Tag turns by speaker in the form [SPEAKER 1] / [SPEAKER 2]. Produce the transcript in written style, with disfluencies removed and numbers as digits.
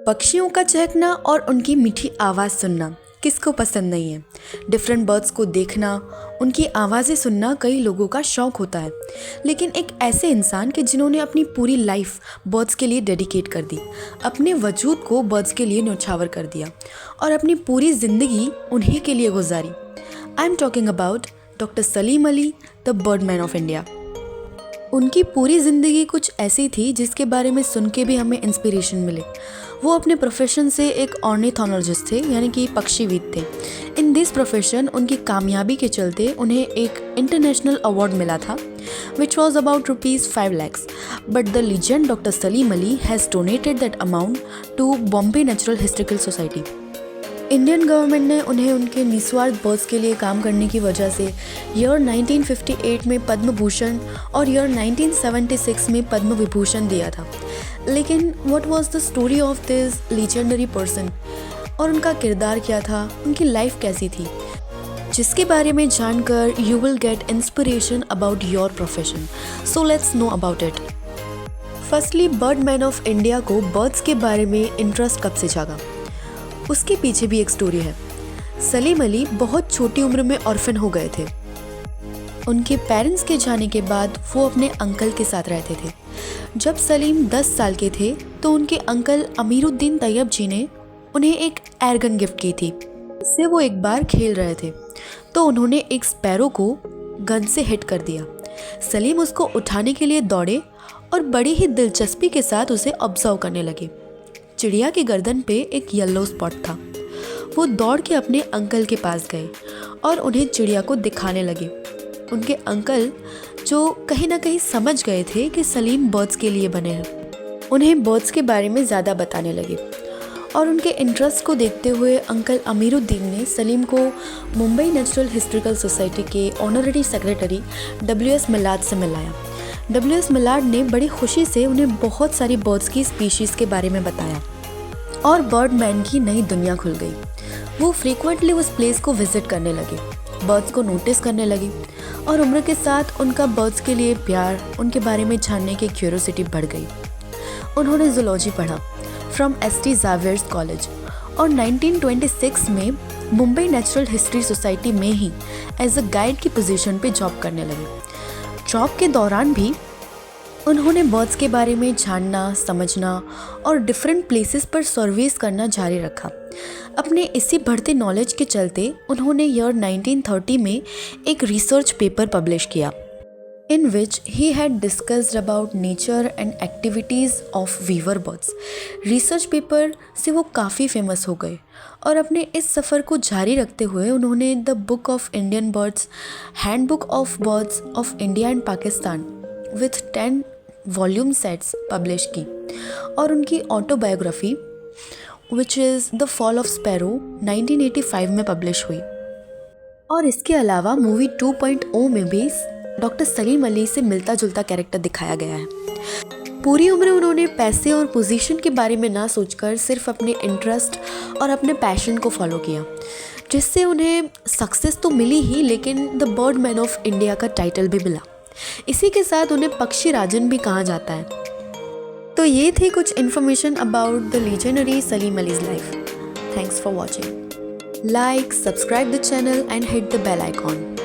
[SPEAKER 1] पक्षियों का चहकना और उनकी मीठी आवाज़ सुनना किसको पसंद नहीं है। डिफरेंट बर्ड्स को देखना, उनकी आवाज़ें सुनना कई लोगों का शौक़ होता है। लेकिन एक ऐसे इंसान के जिन्होंने अपनी पूरी लाइफ बर्ड्स के लिए डेडिकेट कर दी, अपने वजूद को बर्ड्स के लिए न्योछावर कर दिया और अपनी पूरी ज़िंदगी उन्हीं के लिए गुजारी। I am talking about doctor Salim Ali, the Birdman of India. उनकी पूरी ज़िंदगी कुछ ऐसी थी जिसके बारे में सुन के भी हमें इंस्पिरेशन मिले। वो अपने प्रोफेशन से एक ऑर्निथोलॉजिस्ट थे, यानी कि पक्षीविद थे। इन दिस प्रोफेशन उनकी कामयाबी के चलते उन्हें एक इंटरनेशनल अवार्ड मिला था, which was about ₹5 lakhs। But the legend doctor Salim Ali has donated that amount to Bombay natural historical society. Indian government ने उन्हें उनके निस्वार्थ बर्ड्स के लिए काम करने की वजह से ईयर 1958 में पद्म भूषण और ईयर 1976 में पद्म विभूषण दिया था। लेकिन what was the story of this legendary person, और उनका किरदार क्या था, उनकी लाइफ कैसी थी, जिसके बारे में जानकर you will get inspiration about your profession. So let's know about it. Firstly, Birdman of India को बर्ड्स के बारे में इंटरेस्ट कब से जागा, उसके पीछे भी एक स्टोरी है। सलीम अली बहुत छोटी उम्र में ऑर्फन हो गए थे। उनके पेरेंट्स के जाने के बाद वो अपने अंकल के साथ रहते थे। जब सलीम 10 साल के थे तो उनके अंकल अमीरुद्दीन तैयब जी ने उन्हें एक एयरगन गिफ्ट की थी। इससे वो एक बार खेल रहे थे तो उन्होंने एक स्पैरो को गन से हिट कर दिया। सलीम उसको उठाने के लिए दौड़े और बड़ी ही दिलचस्पी के साथ उसे ऑब्जर्व करने लगे। चिड़िया की गर्दन पे एक येलो स्पॉट था। वो दौड़ के अपने अंकल के पास गए और उन्हें चिड़िया को दिखाने लगे। उनके अंकल, जो कहीं ना कहीं समझ गए थे कि सलीम बर्ड्स के लिए बने हैं, उन्हें बर्ड्स के बारे में ज़्यादा बताने लगे। और उनके इंटरेस्ट को देखते हुए अंकल अमीरुद्दीन ने सलीम को मुंबई नेचुरल हिस्टोरिकल सोसाइटी के ऑनररी सेक्रेटरी WS मिलाड से मिलाया। WS मिलाड ने बड़ी खुशी से उन्हें बहुत सारी बर्ड्स की स्पीशीज़ के बारे में बताया और बर्डमैन की नई दुनिया खुल गई। वो फ्रीक्वेंटली उस प्लेस को विजिट करने लगे, बर्ड्स को नोटिस करने लगे और उम्र के साथ उनका बर्ड्स के लिए प्यार, उनके बारे में जानने की क्यूरियोसिटी बढ़ गई। उन्होंने जूलॉजी पढ़ा फ्रॉम ST Xavier's कॉलेज और 1926 में मुंबई नेचुरल हिस्ट्री सोसाइटी में ही एज अ गाइड की पोजीशन पे जॉब करने लगे। जॉब के दौरान भी उन्होंने बर्ड्स के बारे में जानना, समझना और डिफरेंट प्लेसेस पर सर्विस करना जारी रखा। अपने इसी बढ़ते नॉलेज के चलते उन्होंने ईयर 1930 में एक रिसर्च पेपर पब्लिश किया, in which he had discussed about nature and activities of weaver birds. Research paper से वो काफ़ी फेमस हो गए और अपने इस सफ़र को जारी रखते हुए उन्होंने the book of Indian birds, handbook of birds of India and Pakistan with 10 volume sets publish की और उनकी autobiography which is the fall of sparrow 1985 में पब्लिश हुई। और इसके अलावा मूवी 2.0 में भी डॉक्टर सलीम अली से मिलता जुलता कैरेक्टर दिखाया गया है। पूरी उम्र उन्होंने पैसे और पोजीशन के बारे में ना सोचकर सिर्फ अपने इंटरेस्ट और अपने पैशन को फॉलो किया, जिससे उन्हें सक्सेस तो मिली ही, लेकिन द बर्डमैन ऑफ इंडिया का टाइटल भी मिला। इसी के साथ उन्हें पक्षी राजन भी कहा जाता है। तो ये थी कुछ information about the legendary Salim Ali's life. Thanks for watching. Like, subscribe the channel and hit the bell icon.